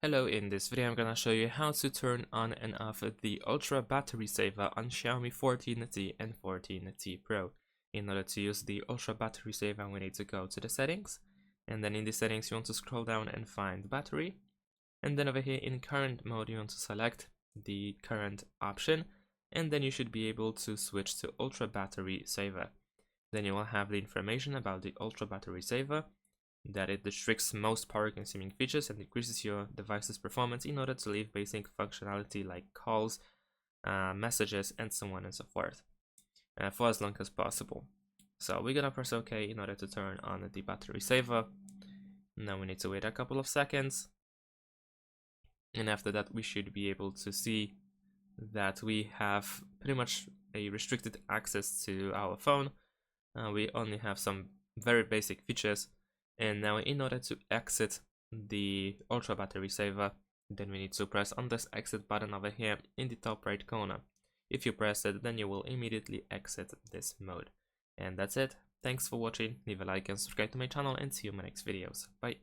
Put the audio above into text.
Hello, in this video I'm gonna show you how to turn on and off the Ultra Battery Saver on Xiaomi 14T and 14T Pro. In order to use the Ultra Battery Saver, we need to go to the settings, and then in the settings you want to scroll down and find battery, and then over here in current mode you want to select the current option, and then you should be able to switch to Ultra Battery Saver. Then you will have the information about the Ultra Battery Saver, that it restricts most power consuming features and decreases your device's performance in order to leave basic functionality like calls, messages, and so on and so forth for as long as possible. So we're gonna press OK in order to turn on the battery saver. Now we need to wait a couple of seconds, and after that we should be able to see that we have pretty much a restricted access to our phone. We only have some very basic features. And now in order to exit the Ultra Battery Saver, then we need to press on this exit button over here in the top right corner. If you press it, then you will immediately exit this mode. And that's it. Thanks for watching, leave a like and subscribe to my channel, and see you in my next videos. Bye.